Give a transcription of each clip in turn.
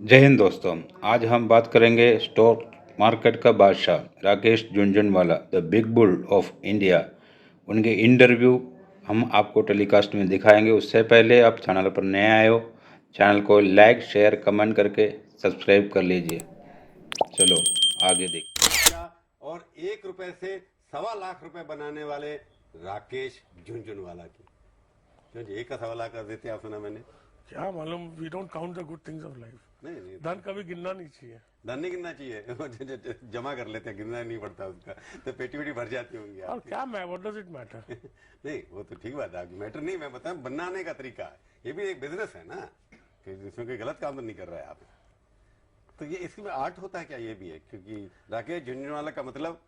जय हिंद दोस्तों। आज हम बात करेंगे स्टॉक मार्केट का बादशाह Rakesh Jhunjhunwala, the big bull of India. उनके इंटरव्यू हम आपको टेलीकास्ट में दिखाएंगे। उससे पहले आप चैनल पर नए आए हो, चैनल को लाइक शेयर कमेंट करके सब्सक्राइब कर लीजिए। चलो आगे देख। और 1 रुपए से 1.25 लाख रुपए बनाने वाले राकेश झुनझुनवाला की। क्यों जी, 1 का 1.25 लाख कर देते आप? सुना मैंने। क्या मालूम, we don't count the good things of life. नहीं, धन कभी गिनना नहीं चाहिए। धन नहीं गिनना चाहिए। जमा कर लेते हैं, गिनना नहीं पड़ता उसका, तो पेटी वेटी भर जाती होंगी और आपकी। क्या व्हाट डज इट मैटर। नहीं, वो तो ठीक बात है आपकी, मैटर नहीं। मैं बताऊं, बनाने का तरीका है, ये भी एक बिजनेस है ना, कि इसमें कोई गलत काम तो नहीं कर रहा है आप। तो ये इसमें आर्ट होता है क्या? ये भी है, क्योंकि राकेश झुनझुनवाला का मतलब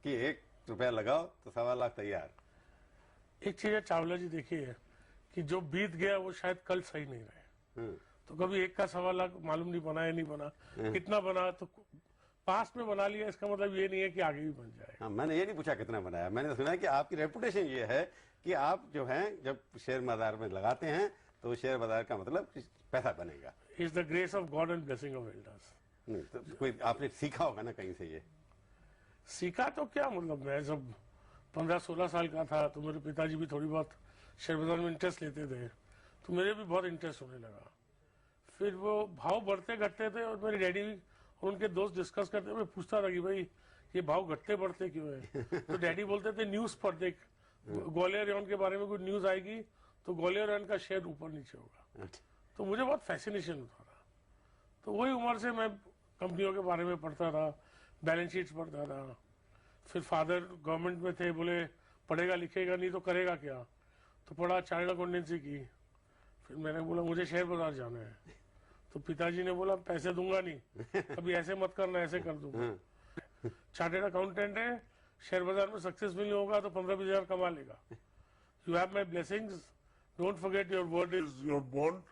कि 1 रुपया लगाओ तो 1.25 लाख तैयार। एक चीज है चावला जी, देखिए कि जो बीत गया वो शायद कल सही नहीं रहे। तो कभी 1 का 1.25 लाख मालूम नहीं बना या नहीं बना, कितना बना तो पास में बना लिया, इसका मतलब ये नहीं है कि आगे भी बन जाए। हाँ, मैंने ये नहीं पूछा कितना बनाया, मैंने सुना है कि आपकी रेपुटेशन ये है कि आप जो हैं जब शेयर बाजार में लगाते हैं तो शेयर बाजार का मतलब पैसा बनेगा। Is the grace of God and blessing of elders. नहीं तो कोई आपने सीखा होगा ना कहीं से ये? सीखा तो क्या, मतलब मैं जब 15-16 साल का था तो मेरे पिताजी भी थोड़ी बहुत शेयर बाजार में इंटरेस्ट लेते थे, तो मेरे भी बहुत इंटरेस्ट होने लगा। फिर वो भाव बढ़ते घटते थे और मेरे डैडी और उनके दोस्त डिस्कस करते, मैं पूछता था कि भाई ये भाव घटते बढ़ते क्यों है। तो डैडी बोलते थे न्यूज पर देख, ग्वालियर रेवन के बारे में कोई न्यूज आएगी तो ग्वालियर रेवन का शेयर ऊपर नीचे होगा। तो मुझे बहुत फैसिनेशन होता था। तो वही उम्र से मैं कंपनियों के बारे में पढ़ता था, बैलेंस शीट्स पढ़ता था। फिर फादर गवर्नमेंट में थे, बोले पढ़ेगा लिखेगा नहीं तो करेगा क्या, तो पढ़ा, चार्टर्ड अकाउंटेंसी की। फिर मैंने बोला मुझे शेयर बाजार जाना है, तो पिताजी ने बोला पैसे दूंगा नहीं, कभी ऐसे मत करना, ऐसे कर दूंगा। चार्टर्ड अकाउंटेंट है, शेयर बाजार में सक्सेसफुल नहीं होगा तो 15-20 हजार कमा लेगा। You have my blessings, don't forget your word is your bond,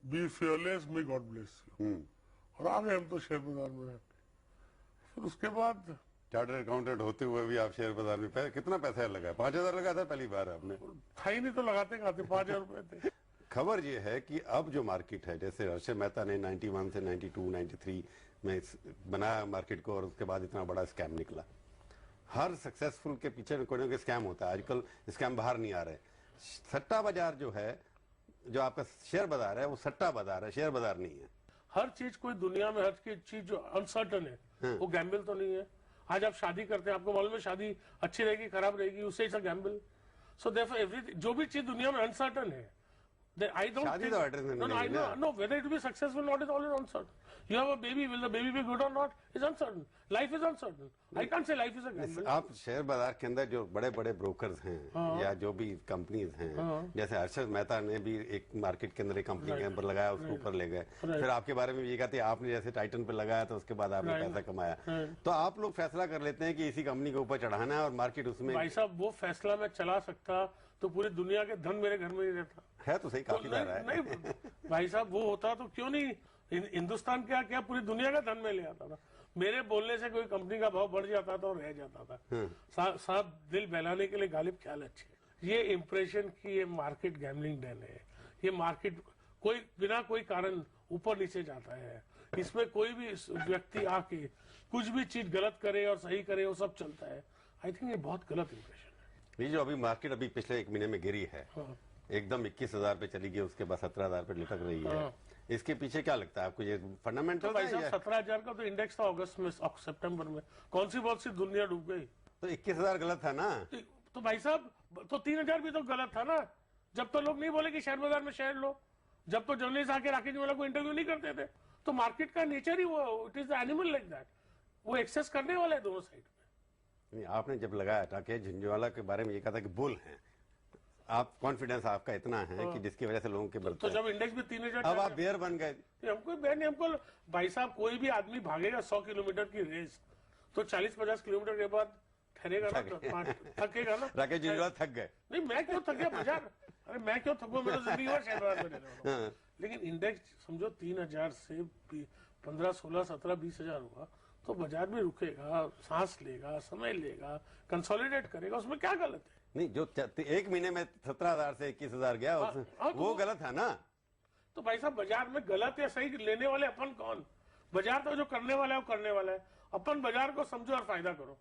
be fearless, may God bless you. और आ गए हम तो शेयर बाजार में। फिर उसके बाद चार्टर्ड अकाउंटेंट होते हुए भी आप शेयर बाजार में कितना पैसा लगा? 5,000 लगा था पहली बार आपने? था ही नहीं तो लगाते खाते 5,000 रुपए थे। खबर ये है कि अब जो मार्केट है, जैसे हर्षद मेहता ने 91 से 92, 93 में बनाया मार्केट को और उसके बाद इतना बड़ा स्कैम निकला। हर सक्सेसफुल के पीछे कोई ना कोई स्कैम होता है। आजकल स्कैम बाहर नहीं आ रहे। सट्टा बाजार जो है, जो आपका शेयर बाजार है, वो सट्टा बाजार है, शेयर बाजार नहीं है। हर चीज कोई दुनिया में, हर चीज जो अनसर्टन है वो गैम्बल तो नहीं है। आज आप शादी करते हैं, आपको मालूम है शादी अच्छी रहेगी खराब रहेगी, उससे it's a gamble. So therefore everything, जो भी चीज दुनिया में अनसर्टन है, I don't शादी think, तो एड्रेस में no, नहीं है। no, whether it will be successful or not is always uncertain. You have a baby, will the baby be good or not is uncertain. Life is uncertain. I can't say life is a gamble. आप share बाजार के अंदर जो बड़े बड़े brokers हैं या जो भी कंपनीज हैं, जैसे हर्षद मेहता ने भी एक मार्केट के अंदर एक कंपनी के ऊपर लगाया, उसके ऊपर ले गए। फिर आपके बारे में ये कहते हैं आपने जैसे टाइटन पे लगाया तो उसके बाद आपने पैसा कमाया। तो आप लोग फैसला कर लेते हैं कि इसी कंपनी के ऊपर चढ़ाना है और मार्केट उसमें। भाई साहब, वो फैसला मैं चला सकता तो पूरी दुनिया के धन मेरे घर में ही रहता है। तो सही, काफी जा रहा है। नहीं भाई साहब, वो होता तो क्यों नहीं हिंदुस्तान क्या क्या पूरी दुनिया का धन में ले आता था। मेरे बोलने से कोई कंपनी का भाव बढ़ जाता था और रह जाता था। साहब, दिल बहलाने के लिए गालिब ख्याल अच्छे। ये इंप्रेशन की ये मार्केट गैम्बलिंग डन है। ये मार्केट कोई बिना कोई कारण ऊपर नीचे जाता है। इसमें कोई भी व्यक्ति आके कुछ भी चीज गलत करे और सही करे, वो सब चलता है। आई थिंक ये बहुत गलत इंप्रेशन है। ये जो अभी मार्केट अभी पिछले 1 महीने में गिरी है, एकदम 21,000 पे चली गई, उसके बाद 17,000 पे लटक रही है। इसके पीछे क्या लगता है आपको? ये फंडामेंटल? तो भाई साहब, 17,000 का तो इंडेक्स था अगस्त में, सितंबर में। कौन सी बहुत सी दुनिया डूब गई। तो 21,000 गलत था ना? तो भाई साहब, तो 3,000 भी तो गलत था ना। जब तो लोग नहीं बोले कि शेयर बाजार में शेयर लो, जब तो जर्नलिस्ट आके राकेश वाला को इंटरव्यू नहीं करते थे, तो मार्केट का नेचर ही वो, it is the animal like that. वो एक्सेस करने वाले है दोनों साइड में। नहीं, आपने जब लगाया राकेश झुनझुनवाला के बारे में ये कहा था कि बुल हैं आप, कॉन्फिडेंस आपका इतना है कि जिसकी वजह से लोगों के बढ़ते तो जब इंडेक्स में 3,000, अब आप बेयर बन गए। हमको बेयर नहीं, हमको भाई साहब, कोई भी आदमी भागेगा 100 किलोमीटर की रेस तो 40-50 किलोमीटर के बाद ठहरेगा ना, थकेगा ना। राकेश झुनझुनवाला थक गए? नहीं, मैं क्यों थक गया बाजार? अरे मैं क्यों थकूं, मेरा जिंदगी भर शेयर बाजार में रहने वाला हूं। लेकिन इंडेक्स समझो 3,000 से 15, 16, 17, 20 हजार हुआ तो बाजार में रुकेगा, सांस लेगा, समय लेगा, कंसोलिडेट करेगा, उसमें क्या गलत है? नहीं, जो 1 महीने में 17,000 से 21,000 गया, वो गलत है ना। तो भाई साहब बाजार में गलत या सही लेने वाले अपन कौन? बाजार तो जो करने वाला है वो करने वाला है। अपन बाजार को समझो और फायदा करो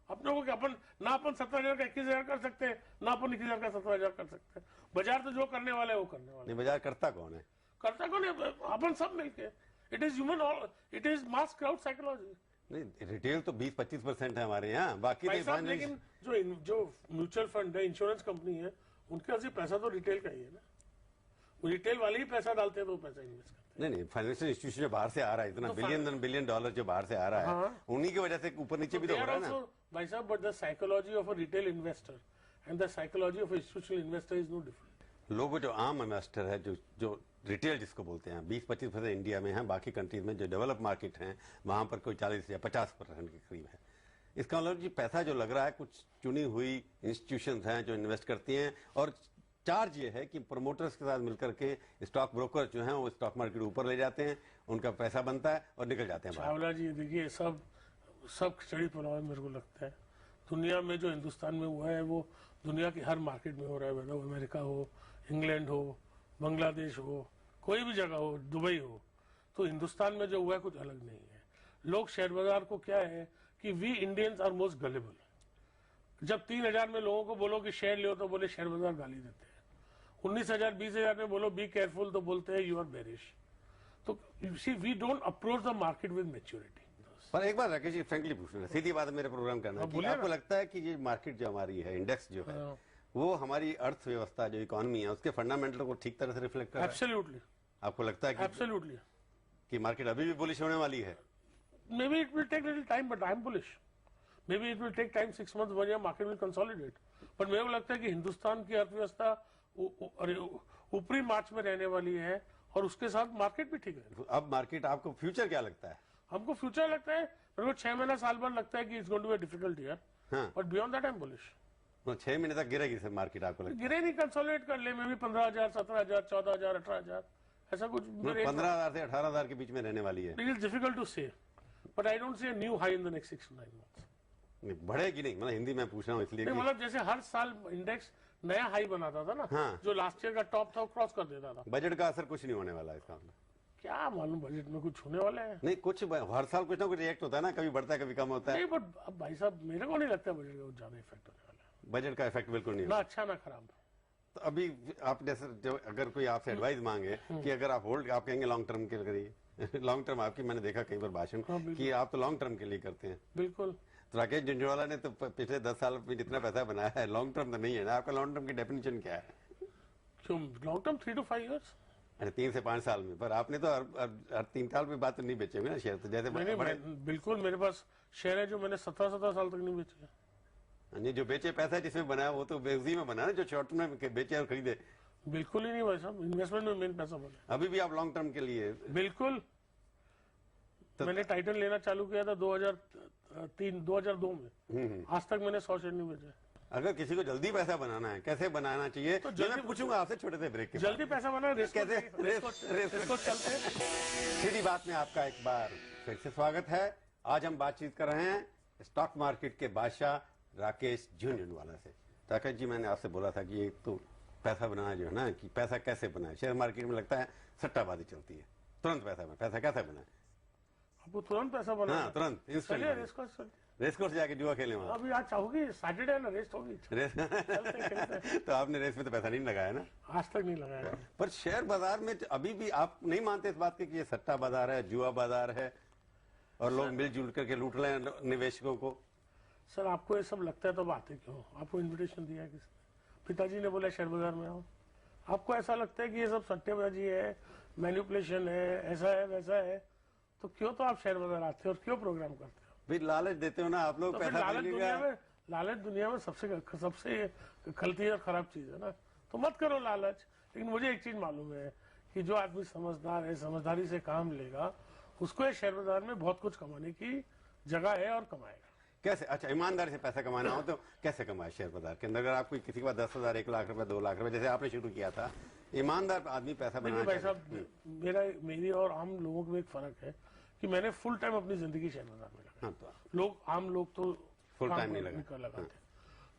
अपनों को। कि अपन ना अपन 17,000 का 21,000 कर सकते हैं, ना अपन 21,000 का 17,000 कर सकते हैं। बाजार तो जो करने वाला है वो करने वाला है। नहीं, बाजार करता कौन है? करता कौन है? अपन सब मिलके। It is human, it is mass crowd psychology. नहीं, रिटेल तो 20-25% है हमारे यहाँ, बाकी भाई तो साहब लेकिन जो म्यूचुअल फंड है, इंश्योरेंस कंपनी है, उनके पास पैसा तो रिटेल का ही है ना। वो रिटेल वाले ही पैसा डालते हैं तो वो पैसा इन्वेस्ट करते हैं। नहीं, फाइनेंशियल इंस्टीट्यूशन जो बाहर से आ रहा है, इतना बिलियन डॉलर जो बाहर से आ रहा है, उन्हीं की वजह से ऊपर नीचे भी तो हो रहा है ना भाई साहब। But the psychology of a retail investor and the psychology of institutional investor is no different. लोग जो आम इन्वेस्टर है, जो रिटेल जिसको बोलते हैं, 20-25% इंडिया में है, बाकी कंट्रीज में जो डेवलप मार्केट हैं वहां पर कोई 40 या 50% के करीब है। इसका मतलब जी पैसा जो लग रहा है कुछ चुनी हुई इंस्टीट्यूशंस हैं जो इन्वेस्ट करती हैं, और चार्ज ये है कि प्रमोटर्स के साथ मिलकर के स्टॉक ब्रोकर जो हैं वो स्टॉक मार्केट ऊपर ले जाते हैं, उनका पैसा बनता है और निकल जाते हैं बाहर। चावला जी देखिए, सब खिचड़ी पुलाव मेरे को लगता है। दुनिया में जो हिंदुस्तान में हुआ है वो दुनिया की हर मार्केट में हो रहा है, वह अमेरिका हो, इंग्लैंड हो, बांग्लादेश हो, कोई भी जगह हो, दुबई हो। तो हिंदुस्तान में जो हुआ है कुछ अलग नहीं है। लोग शेयर बाजार को क्या है कि we Indians are most gullible. जब 3,000 में लोगों को बोलो कि शेयर लो तो बोले शेयर बाजार गाली देते हैं। 19,000 20,000 में बोलो बी केयरफुल तो बोलते हैं यू आर बेरिश। तो see we don't approach the market with maturity. पर एक बार राकेश जी फ्रेंकली पूछना, सीधी बात है, मेरे प्रोग्राम करना है कि आपको लगता है कि ये मार्केट जो हमारी है, इंडेक्स जो है, वो हमारी अर्थव्यवस्था जो इकोनॉमी है उसके फंडामेंटल को ठीक तरह से रिफ्लेक्ट कर रहा है? एब्सोल्युटली। आपको लगता है कि एब्सोल्युटली कि मार्केट अभी भी बुलिश होने वाली है? Maybe it will take little time, but I'm bullish. Maybe it will take time, 6 months, 1 year, market will consolidate. But मेरे को लगता है कि हिंदुस्तान की अर्थव्यवस्था ऊपरी मार्च में रहने वाली है और उसके साथ मार्केट भी ठीक है। अब मार्केट, आपको फ्यूचर क्या लगता है? हमको फ्यूचर लगता है, मेरे को 6 महीना साल भर लगता है कि it's going to be difficult year, but beyond that I am bullish. 6 महीने तक गिरेगी सर मार्केट, आपको लगता है? गिरे नहीं, कंसोलिडेट कर ले। मे भी 15,000, 17,000, 14,000, 18,000, ऐसा कुछ 15,000 से 18,000 के बीच में रहने वाली है। इट इज डिफिकल्ट टू से, but I don't see a new high in the next 6 to 9 months। बढ़ेगी नहीं, मतलब हिंदी में पूछ रहा हूँ इसलिए मतलब जैसे हर साल इंडेक्स नया हाई बनाता था ना, जो लास्ट ईयर का टॉप था वो क्रॉस कर देता था। बजट का असर कुछ नहीं होने वाला है इसका मतलब? क्या मालूम बजट में कुछ होने वाला है? नहीं, कुछ हर साल कुछ ना कुछ रिएक्ट होता है ना, कभी बढ़ता है कभी कम होता है। नहीं, बट अब भाई साहब मेरे को नहीं लगता बजट का कुछ ज्यादा इफेक्ट होने वाला है। बजट का इफेक्ट बिल्कुल नहीं ना अच्छा ना खराब। तो अभी आप जैसे अगर कोई आपसे एडवाइस मांगे कि अगर आप होल्ड, आप कहेंगे लॉन्ग टर्म के करिए। लॉन्ग टर्म आपकी मैंने देखा कई बार भाषण कि आप तो लॉन्ग टर्म के लिए करते हैं। बिल्कुल। तो राकेश झुंझुनवाला ने तो पिछले 10 साल में जितना पैसा बनाया है, लॉन्ग टर्म तो नहीं है ना। आपका लॉन्ग टर्म की डेफिनेशन क्या है? क्यों लॉन्ग टर्म? 3 to 5 years। अरे 3 से 5 साल में, पर आपने तो हर 3 साल में बात तो नहीं बेचे हुए ना शेयर, तो जैसे बिल्कुल मेरे पास शेयर है जो मैंने 17 साल तक नहीं बेचे। जो बेचे पैसा जिसमें बनाया वो तो उसी में बना ना, जो शॉर्ट टर्म में बेचे और खरीदे। बिल्कुल ही नहीं भाई साहब, इन्वेस्टमेंट में मेन पैसा बना। अभी भी आप लॉन्ग टर्म के लिए? बिल्कुल। तो मैंने टाइटन लेना चालू किया था 2002 में, आज तक मैंने 100 शेयर नहीं बेचे। अगर किसी को जल्दी पैसा बनाना है, कैसे बनाना चाहिए तो मैं पूछूंगा आपसे छोटे से ब्रेक के बाद। जल्दी पैसा बनाना कैसे? रेस चलते। सीधी बात में आपका एक बार फिर से स्वागत है। आज हम बातचीत कर रहे हैं स्टॉक मार्केट के बादशाह राकेश झुंझुनवाला से। राकेश जी, मैंने आपसे बोला था कि एक तो पैसा बनाना जो है ना, कि पैसा कैसे बनाए। शेयर मार्केट में लगता है सट्टाबाजी चलती है, तुरंत पैसा कैसे बनाए? आपको तुरंत पैसा बनाना? हाँ, तुरंत रेस कोर्स जाके जुआ खेले वहां। अभी आज चाहोगी, सैटरडे ना रेस होगी। तो आपने रेस में तो पैसा नहीं लगाया ना? आज तक नहीं लगाया। पर शेयर बाजार में अभी भी आप नहीं मानते इस बात के कि ये सट्टा बाजार है, जुआ बाजार है और लोग मिलजुल करके लूट रहे हैं निवेशकों को? सर आपको ये सब लगता है तो बातें क्यों? आपको इन्विटेशन दिया किसने? पिताजी ने बोला शेयर बाजार में आओ। आपको ऐसा लगता है कि ये सब सट्टेबाजी है, मैनिपुलेशन है, ऐसा है वैसा है, तो क्यों तो आप शेयर बाजार आते हो और क्यों प्रोग्राम करते हो? फिर लालच देते हो ना आप लोग, तो पैसा लालच दुनिया में सबसे खलती और खराब चीज है ना, तो मत करो लालच। लेकिन मुझे एक चीज मालूम है कि जो आदमी समझदार है, समझदारी से काम लेगा, उसको शेयर बाजार में बहुत कुछ कमाने की जगह है और कमाएगा। कैसे? अच्छा, ईमानदारी से पैसा कमाना हो तो कैसे कमाए शेयर बाजार के अंदर? अगर आप कोई किसी के पास 10,000, 1 लाख रुपए, 2 लाख रुपए जैसे आपने शुरू किया था, ईमानदार आदमी पैसा बनाना भाई साहब, मेरी और आम लोगों में एक फर्क है कि मैंने फुल टाइम अपनी जिंदगी शेयर बाजार में लगाई। तो आम लोग तो फुल टाइम नहीं लगाते।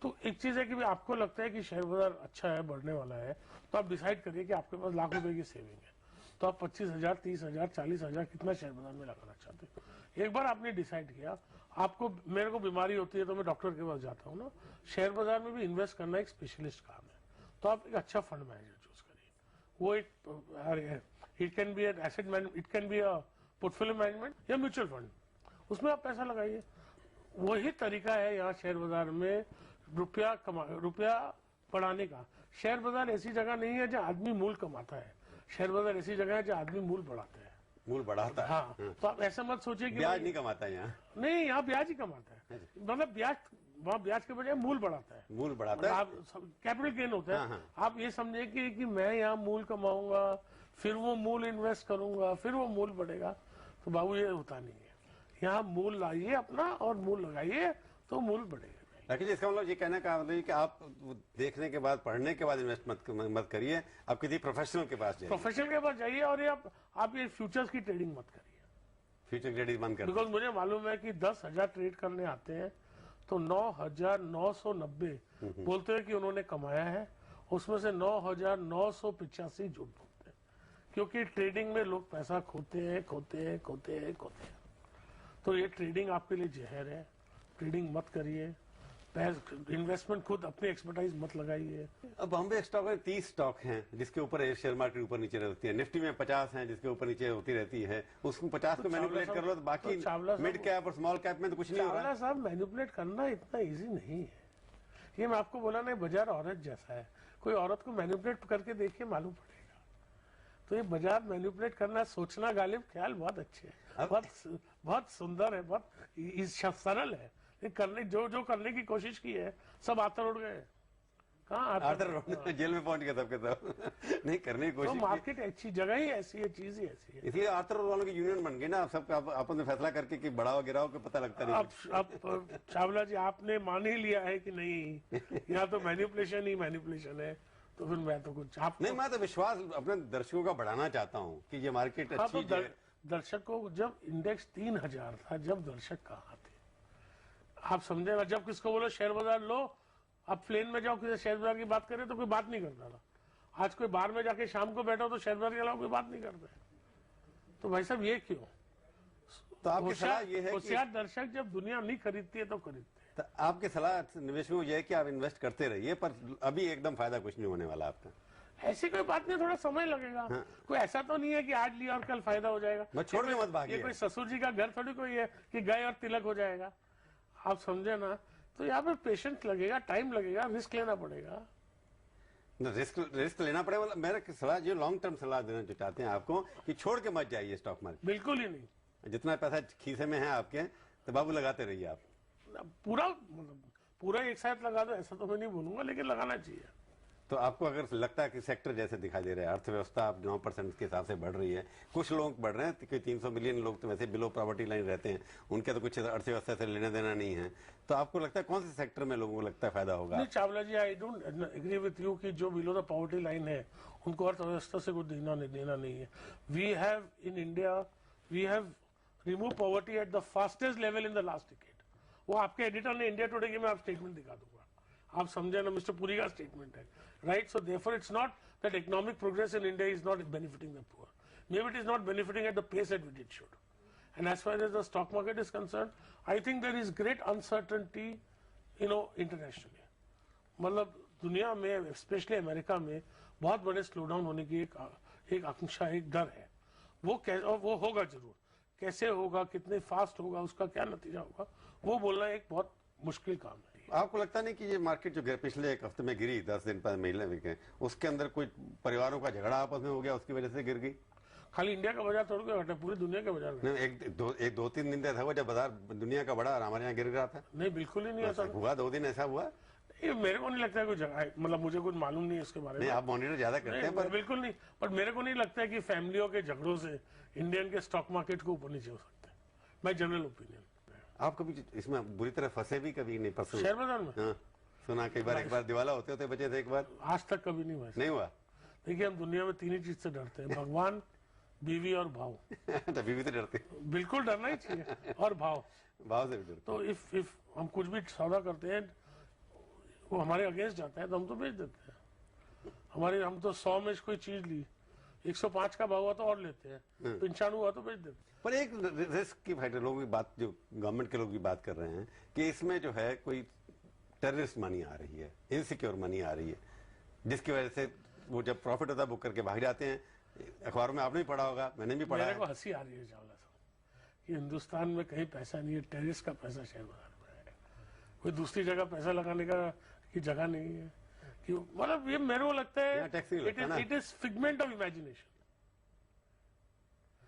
तो एक चीज है कि आपको लगता है कि शेयर बाजार अच्छा है, बढ़ने वाला है, तो आप डिसाइड करिए कि आपके पास लाख रुपए की सेविंग है, तो आप 25,000, 30,000, 40,000 कितना शेयर बाजार में लगाना चाहते हो। एक बार आपने डिसाइड किया, आपको मेरे को बीमारी होती है तो मैं डॉक्टर के पास जाता हूँ ना, शेयर बाजार में भी इन्वेस्ट करना एक स्पेशलिस्ट काम है। तो आप एक अच्छा फंड मैनेजर चूज करिए, वो एक it can be an asset management, it can be a portfolio management या म्यूचुअल फंड, उसमें आप पैसा लगाइए। वही तरीका है यहाँ शेयर बाजार में रुपया बढ़ाने का। शेयर बाजार ऐसी जगह नहीं है जहाँ आदमी मूल कमाता है, शेयर बाजार ऐसी जगह है जहाँ आदमी मूल बढ़ाता है। मूल बढ़ाता है। हाँ, तो आप ऐसा मत सोचिए कि ब्याज नहीं कमाता है यहाँ। नहीं, यहाँ ब्याज ही कमाता है, मतलब ब्याज, वहाँ ब्याज के बजाय मूल बढ़ाता है। मूल बढ़ाता है, आप कैपिटल गेन होता है। आप ये समझिए कि मैं यहाँ मूल कमाऊंगा, फिर वो मूल इन्वेस्ट करूंगा, फिर वो मूल बढ़ेगा, तो बाबू ये होता नहीं है। यहाँ मूल लाइए अपना और मूल लगाइए तो मूल बढ़ेगा। राकेश जी, इसका मतलब ये कहने का मतलब कि आप देखने के बाद, पढ़ने के बाद इन्वेस्ट मत करिए, आप किसी प्रोफेशनल के पास जाइए। प्रोफेशनल के पास जाइए और ये आप ये फ्यूचर्स की ट्रेडिंग मत करिए। फ्यूचर ट्रेडिंग बंद कर, बिकॉज मुझे मालूम है कि 10,000 ट्रेड करने आते हैं तो 9,990 बोलते हैं कि उन्होंने कमाया है, उसमें से 9,985 झूठ बोलते हैं, क्योंकि ट्रेडिंग में लोग पैसा खोते हैं। तो ये ट्रेडिंग आपके लिए जहर है, ट्रेडिंग मत करिए। इन्वेस्टमेंट खुद अपनी एक्सपर्टाइज मत लगाइए। अब बॉम्बे स्टॉक में 30 स्टॉक हैं जिसके ऊपर शेयर मार्केट ऊपर नीचे रहती है, निफ्टी में 50 हैं जिसके ऊपर नीचे होती रहती है, उसको 50 को मैनिपुलेट कर लो तो बाकी मिड कैप और स्मॉल कैप में तो कुछ नहीं हो रहा है। चावला साहब, मैनिपुलेट करना इतना इजी नहीं है। ये मैं आपको बोला नहीं, बाजार औरत जैसा है, कोई औरत को मैनिपुलेट करके देखिए, मालूम पड़ेगा। तो ये बाजार मैनिपुलेट करना, सोचना, गालिब ख्याल बहुत अच्छे है, बहुत सुंदर है, बहुत सरल है। करने जो करने की कोशिश की है, सब आतर उड़ गए। कहाँ आतर जेल में पहुंच गए सबके सब। नहीं, करने की कोशिश। तो मार्केट अच्छी जगह ही ऐसी है, चीज ही ऐसी है। इसलिए आतर वालों की यूनियन बन गई ना, आप सबका आपस में फैसला करके कि बढ़ाओ गिराओ के पता लगता नहीं। अब चावला जी, आपने मान ही लिया है कि नहीं, यहाँ तो मैनिपुलेशन है, तो फिर मैं तो कुछ नहीं, मैं तो विश्वास अपने दर्शकों का बढ़ाना चाहता हूँ कि ये मार्केट अच्छी है। दर्शकों, जब इंडेक्स 3,000 था, जब दर्शक कहाँ थे आप समझे ना। जब किसको बोलो शेयर बाजार लो, अब प्लेन में जाओ, किसी शेयर बाजार की बात करें तो कोई बात नहीं करता था। आज कोई बार में जाके शाम को बैठो तो शेयर बाजार के अलावा कोई बात नहीं करता है। तो भाई साहब, ये क्यों? तो आपकी सलाह ये है होशियार दर्शक जब दुनिया नहीं खरीदती है तो खरीदते हैं। तो आपकी सलाह निवेशकों को यह है कि आप इन्वेस्ट करते रहिए, पर अभी एकदम फायदा कुछ नहीं होने वाला आपका। ऐसी कोई बात नहीं, थोड़ा समय लगेगा। हाँ। कोई ऐसा तो नहीं है कि आज लिया और कल फायदा हो जाएगा। मैं छोड़ के मत भागिए। ये कोई ससुर जी का घर थोड़ी कोई है कि गए और तिलक हो जाएगा, आप समझे ना। तो यहाँ पे पेशेंस लगेगा, टाइम लगेगा, रिस्क लेना पड़ेगा। रिस्क लेना पड़ेगा। मेरा सलाह जो लॉन्ग टर्म सलाह देना चाहते हैं आपको कि छोड़ के मत जाइए स्टॉक मार्केट। बिल्कुल ही नहीं। जितना पैसा खीसे में है आपके, तो बाबू लगाते रहिए आप। पूरा एक साथ लगा दो ऐसा तो मैं नहीं बोलूंगा, लेकिन लगाना चाहिए। तो आपको अगर लगता है कि सेक्टर जैसे दिखाई दे रहा है, अर्थव्यवस्था आप 9% के हिसाब से बढ़ रही है, कुछ लोग बढ़ रहे हैं, 300 मिलियन लोग तो वैसे बिलो पॉवर्टी लाइन रहते हैं, उनके तो कुछ अर्थव्यवस्था से लेना देना नहीं है, तो आपको लगता है कौन से सेक्टर में लोगों को लगता है फायदा होगा? नहीं Chawla ji, I don't agree with you कि जो बिलो द पॉवर्टी लाइन है उनको अर्थव्यवस्था से कुछ देना नहीं है। We have in India, we have remove poverty at the fastest level in the last decade. वो आपके एडिटर ने इंडिया टुडे की मैं आप स्टेटमेंट दिखा दूंगा, आप समझे ना, मिस्टर पुरी का स्टेटमेंट है, right? So therefore it's not that economic progress in India is not benefiting the poor, maybe it is not benefiting at the pace at which it should. And as far as the stock market is concerned, I think there is great uncertainty, internationally. मतलब दुनिया में, specially America में बहुत बड़े slow down होने की एक आकांक्षा, एक डर है। वो होगा जरूर, कैसे होगा, कितने फास्ट होगा, उसका क्या नतीजा होगा, वो बोलना एक बहुत मुश्किल काम है। आपको लगता नहीं कि ये मार्केट जो पिछले एक हफ्ते में गिरी, 10 दिन पहले महीने में, उसके अंदर कोई परिवारों का झगड़ा आपस में हो गया, उसकी वजह से गिर गई? खाली इंडिया का बाजार थोड़ा घटा, पूरी दुनिया का बाजार नहीं, एक दो तीन दिन था वो जब बाजार दुनिया का बड़ा और हमारे यहाँ गिर रहा था। नहीं, बिल्कुल ही नहीं ऐसा हुआ। 2 दिन ऐसा हुआ? ये मेरे को नहीं लगता है कोई जगह है, मतलब मुझे कुछ मालूम नहीं है इसके बारे में। नहीं, आप मॉनिटर ज्यादा करते हैं, पर बिल्कुल नहीं। पर मेरे को नहीं लगता है कि फैमिलियों के झगड़ों से इंडियन के स्टॉक मार्केट को ऊपर नीचे हो सकता है। My general opinion. आप कभी इसमें बुरी तरह फंसे भी कभी नहीं? फंसे शेयर बाजार में? हाँ, सुना कई बार, एक बार दिवाला होते बचे थे एक बार। आज तक कभी नहीं हुआ। नहीं हुआ? देखिए, हम दुनिया में 3 ही चीज से डरते हैं, भगवान, बीवी और भाव। तो बीवी तो डरते? बिल्कुल डरना ही चाहिए, और भाव से भी डरते। तो इफ हम कुछ भी सौदा करते हैं, वो हमारे अगेंस्ट जाता है तो हम तो बेच देते हैं। हम तो 100 में कोई चीज ली, 105 का भाव हुआ तो और लेते हैं, 95 हुआ तो बेच देते हैं। पर एक रिस्क की फाइटर लोगों की बात, जो गवर्नमेंट के लोग भी बात कर रहे हैं कि इसमें जो है कोई टेररिस्ट मनी आ रही है, इनसिक्योर मनी आ रही है, जिसकी वजह से वो जब प्रॉफिट होता है बुक करके भाग जाते हैं। अखबारों में आपने भी पढ़ा होगा, मैंने भी पढ़ा मेरे को है। हंसी आ रही है चावला साहब कि हिंदुस्तान में कहीं पैसा नहीं है, टेररिस्ट का पैसा शेयर बाजार में है। कोई दूसरी जगह पैसा लगाने का की जगह नहीं है कि मतलब ये मेरे को लगता यहाँ है टैक्स नहीं लगता ना। It is figment of imagination.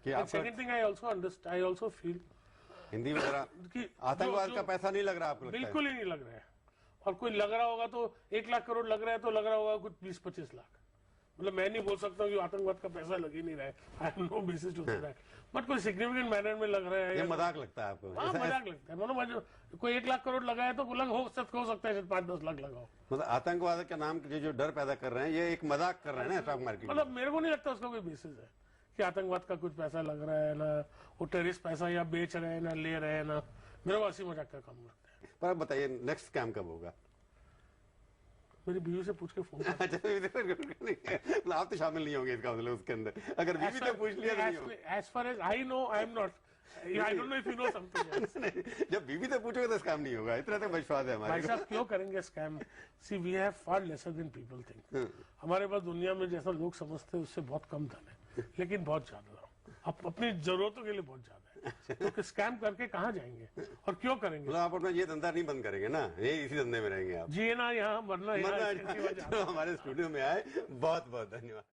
कि And आपका second thing, I also feel Hindi में जरा कि आतंकवाद जो- का पैसा नहीं लग रहा आपको लगता है? बिल्कुल ही नहीं लग रहा है। और कोई लग रहा होगा तो 1 लाख करोड़ लग रहा है तो लग रहा होगा कुछ 20-25 लाख। मतलब मैं नहीं बोल सकता हूँ कि आतंकवाद का पैसा लग ही नहीं रहा है, I have no basis to say that, but कोई सिग्निफिकेंट मैनर में लग रहा है। ये मजाक लगता है आपको? हाँ, मजाक लगता है। मतलब कोई 1 लाख करोड़ लगाए तो हो सकता है 5-10 लाख लगाओ। मतलब आतंकवाद के नाम के जो डर पैदा कर रहे हैं, ये एक मजाक कर रहे हैं ना स्टॉक मार्केट में। मतलब मेरे को नहीं लगता उसका कोई बेसिस है कि आतंकवाद का कुछ पैसा लग रहा है, ना वो टेररिस्ट पैसा या बेच रहे हैं ना ले रहे हैं, ना मेरे को हंसी मजाक का काम लगता है। पर आप बताइए नेक्स्ट स्कैम कब होगा? मेरी बीवी से पूछ के फोन अच्छा, मतलब आप तो शामिल नहीं होंगे इसका मतलब उसके अंदर, अगर बीवी से पूछ लिया तो नहीं होगा। As far as I know I am not, I don't know if you know something. जब बीवी से पूछोगे तो स्कैम नहीं होगा, इतना तो विश्वास है भाई हमारे साहब क्यों करेंगे scam? See we have far lesser than people think. हमारे पास दुनिया में जैसा लोग समझते हैं उससे बहुत कम धन है, लेकिन बहुत ज्यादा अपनी जरूरतों के लिए बहुत ज्यादा है। तो स्कैम करके कहाँ जाएंगे और क्यों करेंगे? मतलब आप अपना ये धंधा नहीं बंद करेंगे ना, ये इसी धंधे में रहेंगे आप? जिए ना यहाँ, मरना यहाँ, इसकी वजह। हमारे स्टूडियो में आए, बहुत बहुत धन्यवाद।